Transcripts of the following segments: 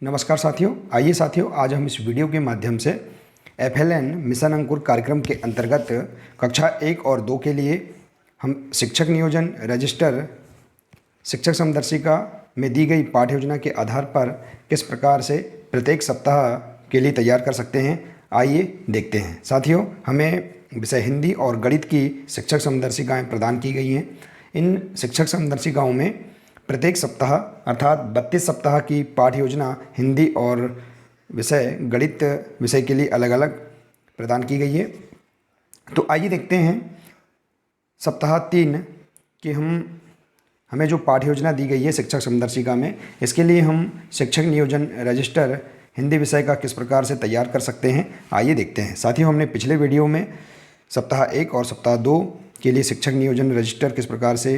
नमस्कार साथियों, आइए साथियों आज हम इस वीडियो के माध्यम से FLN मिशन अंकुर कार्यक्रम के अंतर्गत कक्षा 1 और 2 के लिए हम शिक्षक नियोजन रजिस्टर शिक्षक समदर्शिका में दी गई पाठ्य योजना के आधार पर किस प्रकार से प्रत्येक सप्ताह के लिए तैयार कर सकते हैं। आइए देखते हैं। साथियों, हमें विषय हिंदी और गणित की शिक्षक समदर्शिकाएँ प्रदान की गई हैं। इन शिक्षक समदर्शिकाओं में प्रत्येक सप्ताह अर्थात 32 सप्ताह की पाठ्य योजना हिंदी और विषय गणित विषय के लिए अलग अलग प्रदान की गई है। तो आइए देखते हैं सप्ताह 3 की हमें जो पाठ्य योजना दी गई है शिक्षक समदर्शिका में, इसके लिए हम शिक्षक नियोजन रजिस्टर हिंदी विषय का किस प्रकार से तैयार कर सकते हैं। आइए देखते हैं। साथियों, हमने पिछले वीडियो में सप्ताह 1 और सप्ताह 2 के लिए शिक्षक नियोजन रजिस्टर किस प्रकार से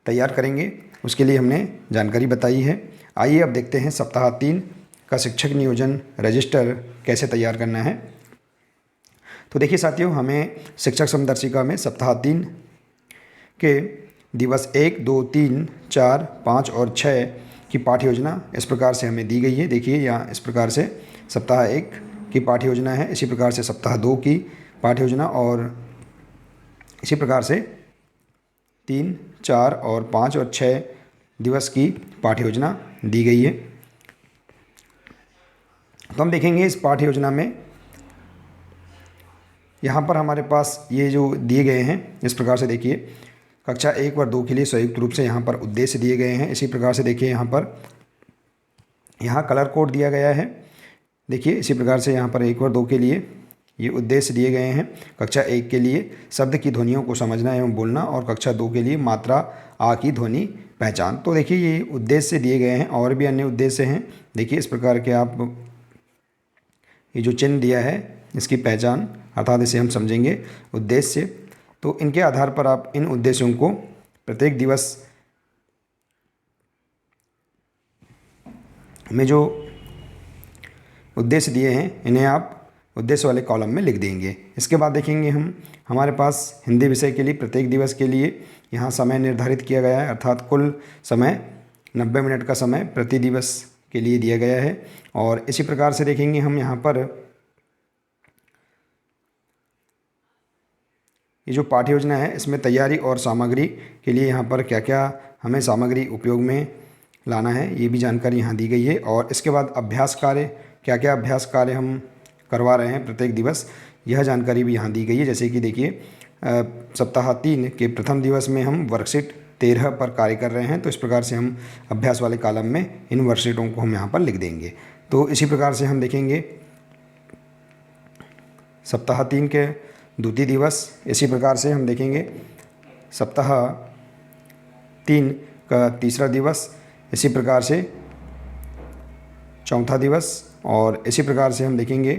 तैयार करेंगे उसके लिए हमने जानकारी बताई है। आइए अब देखते हैं सप्ताह 3 का शिक्षक नियोजन रजिस्टर कैसे तैयार करना है। तो देखिए साथियों, हमें शिक्षक समदर्शिका में सप्ताह 3 के दिवस 1, 2, 3, 4, 5 और 6 की पाठ्य योजना इस प्रकार से हमें दी गई है। देखिए यहाँ इस प्रकार से सप्ताह 1 की पाठ्य योजना है, इसी प्रकार से सप्ताह 2 की पाठ्य योजना और इसी प्रकार से 3, 4 और 5 और 6 दिवस की पाठ्य योजना दी गई है। तो हम देखेंगे इस पाठ्य योजना में यहाँ पर हमारे पास ये जो दिए गए हैं इस प्रकार से देखिए, कक्षा 1 और 2 के लिए संयुक्त रूप से यहाँ पर उद्देश्य दिए गए हैं। इसी प्रकार से देखिए यहाँ कलर कोड दिया गया है। देखिए इसी प्रकार से यहाँ पर 1 और 2 के लिए ये उद्देश्य दिए गए हैं। कक्षा 1 के लिए शब्द की ध्वनियों को समझना एवं बोलना और कक्षा 2 के लिए मात्रा आ की ध्वनि पहचान। तो देखिए ये उद्देश्य दिए गए हैं और भी अन्य उद्देश्य हैं। देखिए इस प्रकार के आप ये जो चिन्ह दिया है इसकी पहचान अर्थात इसे हम समझेंगे उद्देश्य। तो इनके आधार पर आप इन उद्देश्यों को प्रत्येक दिवस में जो उद्देश्य दिए हैं इन्हें आप उद्देश्य वाले कॉलम में लिख देंगे। इसके बाद देखेंगे हमारे पास हिंदी विषय के लिए प्रत्येक दिवस के लिए यहाँ समय निर्धारित किया गया है, अर्थात कुल समय 90 मिनट का समय प्रति दिवस के लिए दिया गया है। और इसी प्रकार से देखेंगे हम यहाँ पर ये जो पाठ्य योजना है इसमें तैयारी और सामग्री के लिए यहाँ पर क्या क्या हमें सामग्री उपयोग में लाना है ये भी जानकारी यहाँ दी गई है। और इसके बाद अभ्यास कार्य, क्या क्या अभ्यास कार्य हम करवा रहे हैं प्रत्येक दिवस, यह जानकारी भी यहाँ दी गई है। जैसे कि देखिए सप्ताह 3 के प्रथम दिवस में हम वर्कशीट 13 पर कार्य कर रहे हैं, तो इस प्रकार से हम अभ्यास वाले कॉलम में इन वर्कशीटों को हम यहाँ पर लिख देंगे। तो इसी प्रकार से हम देखेंगे सप्ताह 3 के द्वितीय दिवस, इसी प्रकार से हम देखेंगे सप्ताह 3 का तीसरा दिवस, इसी प्रकार से चौथा दिवस और इसी प्रकार से हम देखेंगे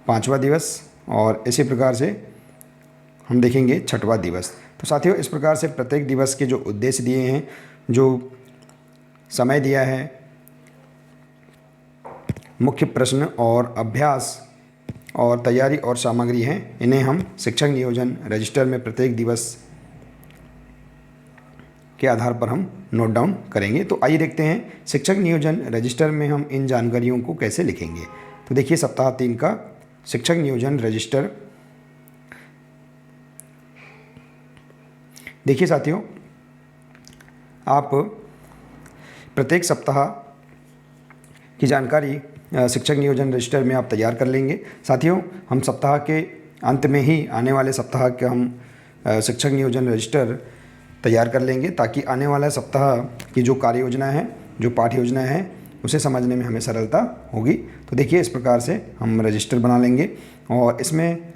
5वां दिवस और इसी प्रकार से हम देखेंगे 6वां दिवस। तो साथियों, इस प्रकार से प्रत्येक दिवस के जो उद्देश्य दिए हैं, जो समय दिया है, मुख्य प्रश्न और अभ्यास और तैयारी और सामग्री हैं, इन्हें हम शिक्षक नियोजन रजिस्टर में प्रत्येक दिवस के आधार पर हम नोट डाउन करेंगे। तो आइए देखते हैं शिक्षक नियोजन रजिस्टर में हम इन जानकारियों को कैसे लिखेंगे। तो देखिए सप्ताह 3 का शिक्षक नियोजन रजिस्टर। देखिए साथियों, आप प्रत्येक सप्ताह की जानकारी शिक्षक नियोजन रजिस्टर में आप तैयार कर लेंगे। साथियों, हम सप्ताह के अंत में ही आने वाले सप्ताह का हम शिक्षक नियोजन रजिस्टर तैयार कर लेंगे, ताकि आने वाला सप्ताह की जो कार्य योजना है, जो पाठ्य योजना है, उसे समझने में हमें सरलता होगी। तो देखिए इस प्रकार से हम रजिस्टर बना लेंगे और इसमें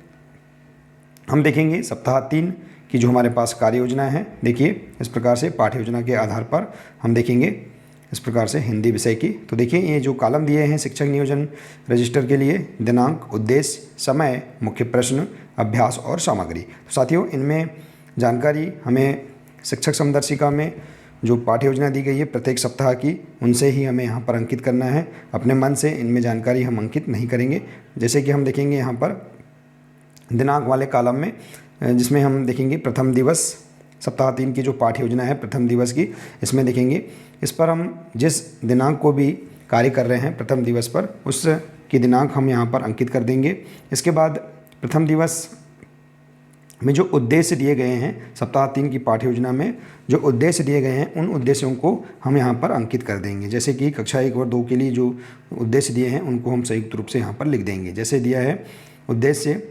हम देखेंगे सप्ताह 3 की जो हमारे पास कार्य योजना है। देखिए इस प्रकार से पाठ्य योजना के आधार पर हम देखेंगे इस प्रकार से हिंदी विषय की। तो देखिए ये जो कॉलम दिए हैं शिक्षक नियोजन रजिस्टर के लिए, दिनांक, उद्देश्य, समय, मुख्य प्रश्न, अभ्यास और सामग्री। तो साथियों, इनमें जानकारी हमें शिक्षक समदर्शिका में जो पाठ्य योजना दी गई है प्रत्येक सप्ताह की, उनसे ही हमें यहाँ पर अंकित करना है। अपने मन से इनमें जानकारी हम अंकित नहीं करेंगे। जैसे कि हम देखेंगे यहाँ पर दिनांक वाले कॉलम में, जिसमें हम देखेंगे प्रथम दिवस सप्ताह 3 की जो पाठ्य योजना है प्रथम दिवस की, इसमें देखेंगे। इस पर हम जिस दिनांक को भी कार्य कर रहे हैं प्रथम दिवस पर, उस की दिनांक हम यहाँ पर अंकित कर देंगे। इसके बाद प्रथम दिवस में जो उद्देश्य दिए गए हैं, सप्ताह 3 की पाठ्य योजना में जो उद्देश्य दिए गए हैं, उन उद्देश्यों को हम यहाँ पर अंकित कर देंगे। जैसे कि कक्षा 1 और 2 के लिए जो उद्देश्य दिए हैं उनको हम संयुक्त रूप से यहाँ पर लिख देंगे। जैसे दिया है उद्देश्य,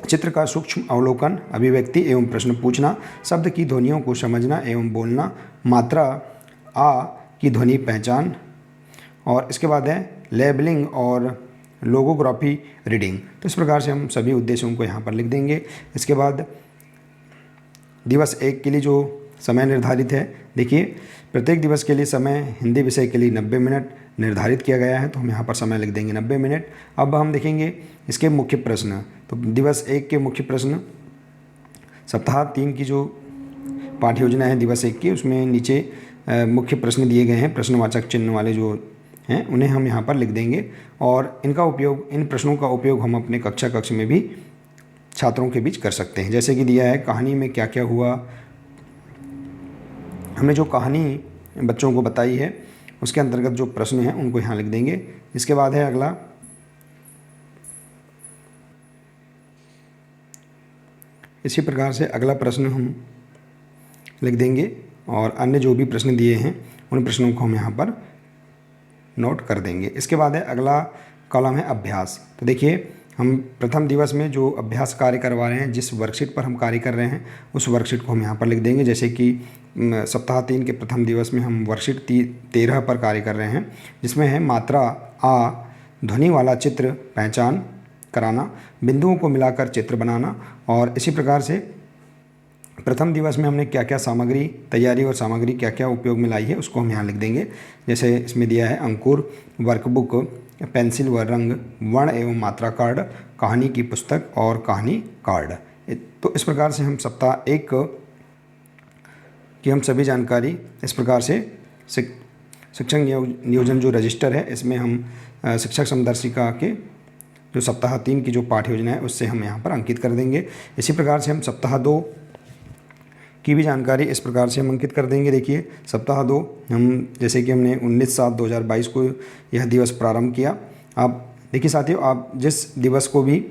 चित्र का सूक्ष्म अवलोकन, अभिव्यक्ति एवं प्रश्न पूछना, शब्द की ध्वनियों को समझना एवं बोलना, मात्रा आ की ध्वनि पहचान, और इसके बाद है लेबलिंग और लोगोग्राफी रीडिंग। तो इस प्रकार से हम सभी उद्देश्यों को यहाँ पर लिख देंगे। इसके बाद दिवस 1 के लिए जो समय निर्धारित है, देखिए प्रत्येक दिवस के लिए समय हिंदी विषय के लिए 90 मिनट निर्धारित किया गया है, तो हम यहाँ पर समय लिख देंगे 90 मिनट। अब हम देखेंगे इसके मुख्य प्रश्न। तो दिवस 1 के मुख्य प्रश्न, सप्ताह 3 की जो पाठ्य योजना है दिवस 1 की, उसमें नीचे मुख्य प्रश्न दिए गए हैं, प्रश्नवाचक चिन्ह वाले जो हैं उन्हें हम यहाँ पर लिख देंगे। और इनका उपयोग, इन प्रश्नों का उपयोग हम अपने कक्ष में भी छात्रों के बीच कर सकते हैं। जैसे कि दिया है कहानी में क्या क्या हुआ, हमने जो कहानी बच्चों को बताई है उसके अंतर्गत जो प्रश्न हैं उनको यहाँ लिख देंगे। इसके बाद है अगला, इसी प्रकार से अगला प्रश्न हम लिख देंगे और अन्य जो भी प्रश्न दिए हैं उन प्रश्नों को हम यहाँ पर नोट कर देंगे। इसके बाद है अगला कॉलम है अभ्यास। तो देखिए हम प्रथम दिवस में जो अभ्यास कार्य करवा रहे हैं, जिस वर्कशीट पर हम कार्य कर रहे हैं उस वर्कशीट को हम यहाँ पर लिख देंगे। जैसे कि सप्ताह 3 के प्रथम दिवस में हम वर्कशीट 13 पर कार्य कर रहे हैं, जिसमें है मात्रा आ, ध्वनि वाला चित्र पहचान कराना, बिंदुओं को मिलाकर चित्र बनाना। और इसी प्रकार से प्रथम दिवस में हमने क्या क्या सामग्री तैयारी और सामग्री क्या क्या उपयोग में लाई है उसको हम यहाँ लिख देंगे। जैसे इसमें दिया है अंकुर, वर्कबुक, पेंसिल व रंग, वर्ण एवं मात्रा कार्ड, कहानी की पुस्तक और कहानी कार्ड। तो इस प्रकार से हम सप्ताह 1 की हम सभी जानकारी इस प्रकार से शिक्षक नियोजन जो रजिस्टर है इसमें हम शिक्षक समदर्शिका के जो सप्ताह 3 की जो पाठ्य योजना है उससे हम यहाँ पर अंकित कर देंगे। इसी प्रकार से हम सप्ताह 2 की भी जानकारी इस प्रकार से हम अंकित कर देंगे। देखिए सप्ताह 2 हम, जैसे कि हमने 19/7/2022 को यह दिवस प्रारंभ किया। आप देखिए साथियों, आप जिस दिवस को भी,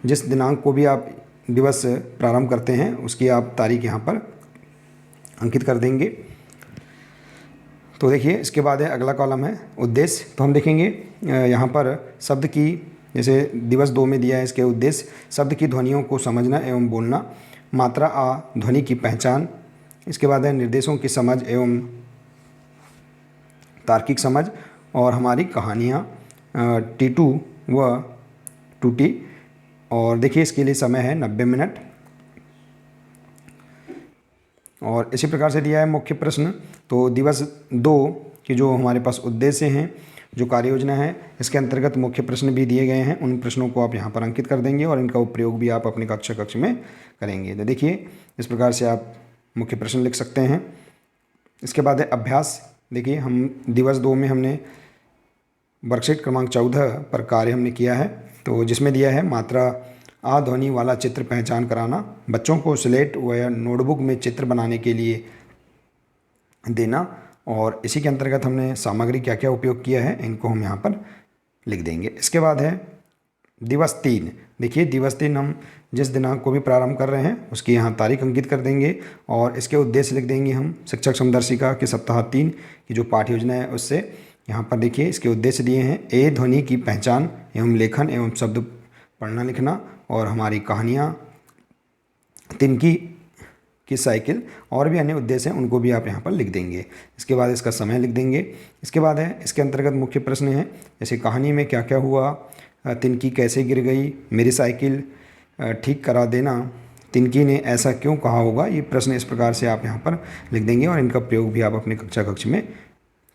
जिस दिनांक को भी आप दिवस प्रारंभ करते हैं उसकी आप तारीख यहाँ पर अंकित कर देंगे। तो देखिए इसके बाद है अगला कॉलम है उद्देश्य। तो हम देखेंगे यहाँ पर शब्द की, जैसे दिवस 2 में दिया है इसके उद्देश्य, शब्द की ध्वनियों को समझना एवं बोलना, मात्रा आ, ध्वनि की पहचान। इसके बाद है निर्देशों की समझ एवं तार्किक समझ, और हमारी कहानियाँ T2 व 2T। और देखिए इसके लिए समय है 90 मिनट। और इसी प्रकार से दिया है मुख्य प्रश्न। तो दिवस 2 की जो हमारे पास उद्देश्य हैं, जो कार्य योजना है, इसके अंतर्गत मुख्य प्रश्न भी दिए गए हैं। उन प्रश्नों को आप यहाँ पर अंकित कर देंगे और इनका उपयोग भी आप अपने कक्ष में करेंगे। तो देखिए इस प्रकार से आप मुख्य प्रश्न लिख सकते हैं। इसके बाद है अभ्यास। देखिए हम दिवस 2 में हमने वर्कशीट क्रमांक 14 पर कार्य हमने किया है, तो जिसमें दिया है मात्रा आ ध्वनि वाला चित्र पहचान कराना, बच्चों को स्लेट व नोटबुक में चित्र बनाने के लिए देना। और इसी के अंतर्गत हमने सामग्री क्या क्या उपयोग किया है इनको हम यहाँ पर लिख देंगे। इसके बाद है दिवस 3। देखिए दिवस 3 हम जिस दिनांक को भी प्रारंभ कर रहे हैं उसकी यहाँ तारीख अंकित कर देंगे और इसके उद्देश्य लिख देंगे हम शिक्षक समदर्शिका के सप्ताह 3 की जो पाठ्य योजना है उससे। यहाँ पर देखिए इसके उद्देश्य दिए हैं, ए ध्वनि की पहचान एवं लेखन एवं शब्द पढ़ना लिखना, और हमारी कहानियाँ, तिनकी की साइकिल, और भी अन्य उद्देश्य हैं उनको भी आप यहाँ पर लिख देंगे। इसके बाद इसका समय लिख देंगे। इसके बाद है इसके अंतर्गत मुख्य प्रश्न हैं, जैसे कहानी में क्या क्या हुआ, तिनकी कैसे गिर गई, मेरी साइकिल ठीक करा देना, तिनकी ने ऐसा क्यों कहा होगा। ये प्रश्न इस प्रकार से आप यहाँ पर लिख देंगे और इनका प्रयोग भी आप अपने कक्ष में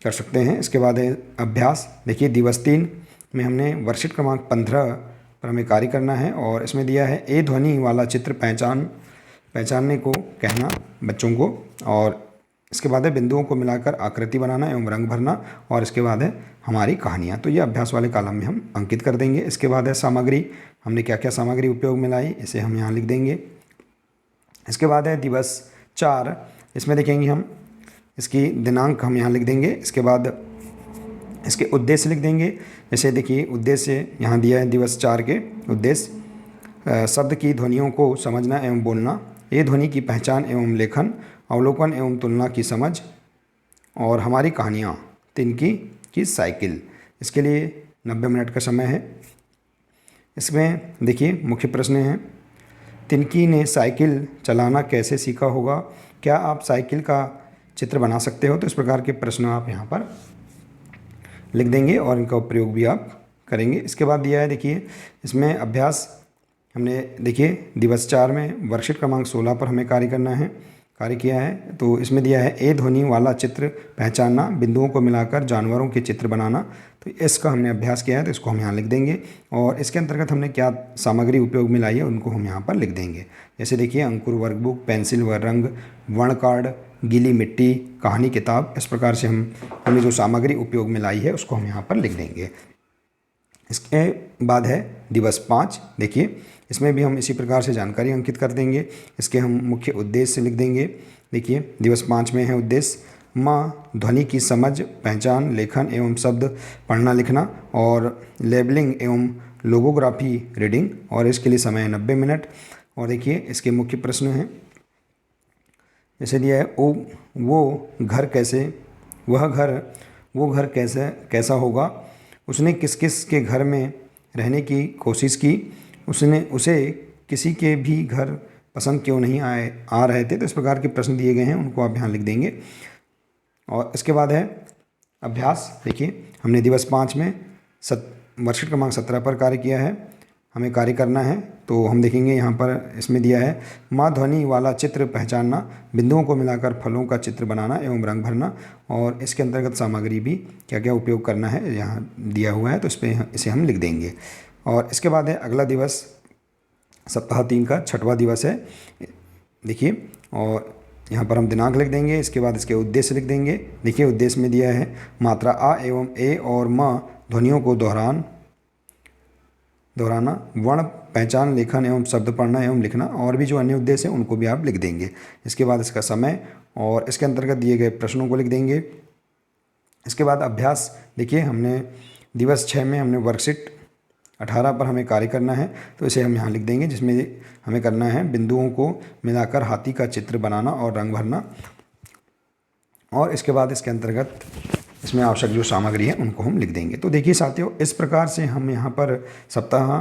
कर सकते हैं। इसके बाद है अभ्यास। देखिए दिवस 3 में हमने वर्कशीट क्रमांक 15 पर हमें कार्य करना है और इसमें दिया है ए ध्वनि वाला चित्र पहचानने को कहना बच्चों को, और इसके बाद है बिंदुओं को मिलाकर आकृति बनाना एवं रंग भरना, और इसके बाद है हमारी कहानियाँ। तो ये अभ्यास वाले कॉलम में हम अंकित कर देंगे। इसके बाद है सामग्री, हमने क्या क्या सामग्री उपयोग में लाई इसे हम यहाँ लिख देंगे। इसके बाद है दिवस 4 इसमें देखेंगे हम इसकी दिनांक हम यहाँ लिख देंगे। इसके बाद इसके उद्देश्य लिख देंगे। जैसे देखिए उद्देश्य यहाँ दिया है दिवस 4 के उद्देश्य शब्द की ध्वनियों को समझना एवं बोलना, ये ध्वनि की पहचान एवं लेखन, अवलोकन एवं तुलना की समझ, और हमारी कहानियाँ, तिनकी की साइकिल। इसके लिए 90 मिनट का समय है। इसमें देखिए मुख्य प्रश्न हैं, तिनकी ने साइकिल चलाना कैसे सीखा होगा, क्या आप साइकिल का चित्र बना सकते हो। तो इस प्रकार के प्रश्न आप यहाँ पर लिख देंगे और इनका प्रयोग भी आप करेंगे। इसके बाद दिया है देखिए इसमें अभ्यास हमने देखिए दिवस 4 में वर्कशीट क्रमांक 16 पर हमें कार्य किया है। तो इसमें दिया है ए ध्वनि वाला चित्र पहचानना, बिंदुओं को मिलाकर जानवरों के चित्र बनाना। तो इसका हमने अभ्यास किया है, तो इसको हम यहाँ लिख देंगे। और इसके अंतर्गत हमने क्या सामग्री उपयोग में लाई है उनको हम यहाँ पर लिख देंगे। जैसे देखिए अंकुर वर्कबुक, पेंसिल व रंग, वर्ण कार्ड, गीली मिट्टी, कहानी किताब, इस प्रकार से हमने जो सामग्री उपयोग में लाई है उसको हम यहाँ पर लिख देंगे। इसके बाद है दिवस 5। देखिए इसमें भी हम इसी प्रकार से जानकारी अंकित कर देंगे। इसके हम मुख्य उद्देश्य लिख देंगे। देखिए दिवस 5 में है उद्देश्य माँ ध्वनि की समझ, पहचान, लेखन एवं शब्द पढ़ना लिखना, और लेबलिंग एवं लोगोग्राफी रीडिंग, और इसके लिए समय है 90 मिनट। और देखिए इसके मुख्य प्रश्न हैं, जैसे दिया है वो घर कैसा होगा, उसने किस किस के घर में रहने की कोशिश की, उसे किसी के भी घर पसंद क्यों नहीं आ रहे थे। तो इस प्रकार के प्रश्न दिए गए हैं, उनको आप यहाँ लिख देंगे। और इसके बाद है अभ्यास। देखिए हमने दिवस 5 में वर्कशीट क्रमांक 17 पर कार्य किया है, हमें कार्य करना है। तो हम देखेंगे यहाँ पर इसमें दिया है माँ ध्वनि वाला चित्र पहचानना, बिंदुओं को मिलाकर फलों का चित्र बनाना एवं रंग भरना, और इसके अंतर्गत सामग्री भी क्या क्या उपयोग करना है यहाँ दिया हुआ है, तो इसे हम लिख देंगे। और इसके बाद है अगला दिवस सप्ताह 3 का 6वां दिवस है। देखिए और यहाँ पर हम दिनांक लिख देंगे। इसके बाद इसके उद्देश्य लिख देंगे। देखिए उद्देश्य में दिया है मात्रा आ एवं ए और म ध्वनियों को दोहराना, वर्ण पहचान, लेखन एवं शब्द पढ़ना एवं लिखना, और भी जो अन्य उद्देश्य हैं उनको भी आप लिख देंगे। इसके बाद इसका समय और इसके अंतर्गत दिए गए प्रश्नों को लिख देंगे। इसके बाद अभ्यास। देखिए हमने दिवस 6 में हमने वर्कशीट 18 पर हमें कार्य करना है, तो इसे हम यहाँ लिख देंगे, जिसमें हमें करना है बिंदुओं को मिलाकर हाथी का चित्र बनाना और रंग भरना। और इसके बाद इसके अंतर्गत इसमें आवश्यक जो सामग्री है उनको हम लिख देंगे। तो देखिए साथियों, इस प्रकार से हम यहाँ पर सप्ताह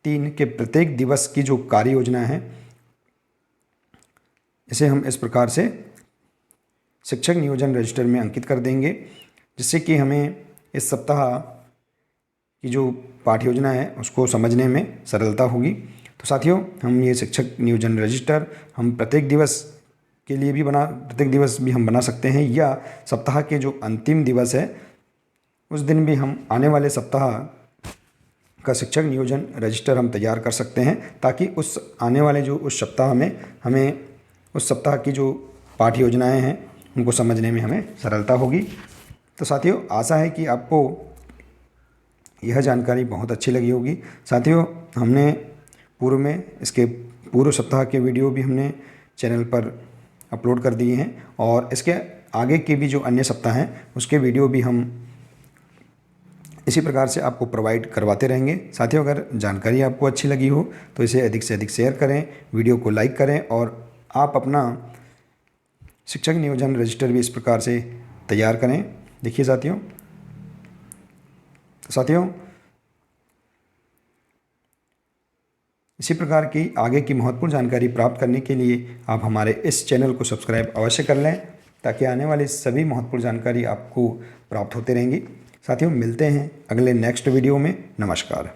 3 के प्रत्येक दिवस की जो कार्य योजना है इसे हम इस प्रकार से शिक्षक नियोजन रजिस्टर में अंकित कर देंगे, जिससे कि हमें इस सप्ताह की जो पाठ योजना है उसको समझने में सरलता होगी। तो साथियों, हम ये शिक्षक नियोजन रजिस्टर हम प्रत्येक दिवस भी हम बना सकते हैं, या सप्ताह के जो अंतिम दिवस है उस दिन भी हम आने वाले सप्ताह का शिक्षक नियोजन रजिस्टर हम तैयार कर सकते हैं, ताकि उस आने वाले जो उस सप्ताह में हमें उस सप्ताह की जो पाठ योजनाएँ हैं उनको समझने में हमें सरलता होगी। तो साथियों, आशा है कि आपको यह जानकारी बहुत अच्छी लगी होगी। साथियों, हमने पूर्व में इसके पूर्व सप्ताह के वीडियो भी हमने चैनल पर अपलोड कर दिए हैं, और इसके आगे के भी जो अन्य सप्ताह हैं उसके वीडियो भी हम इसी प्रकार से आपको प्रोवाइड करवाते रहेंगे। साथियों, अगर जानकारी आपको अच्छी लगी हो तो इसे अधिक से अधिक शेयर करें, वीडियो को लाइक करें, और आप अपना शिक्षक नियोजन रजिस्टर भी इस प्रकार से तैयार करें। देखिए साथियों, इसी प्रकार की आगे की महत्वपूर्ण जानकारी प्राप्त करने के लिए आप हमारे इस चैनल को सब्सक्राइब अवश्य कर लें, ताकि आने वाली सभी महत्वपूर्ण जानकारी आपको प्राप्त होते रहेंगी। साथियों, मिलते हैं अगले नेक्स्ट वीडियो में। नमस्कार।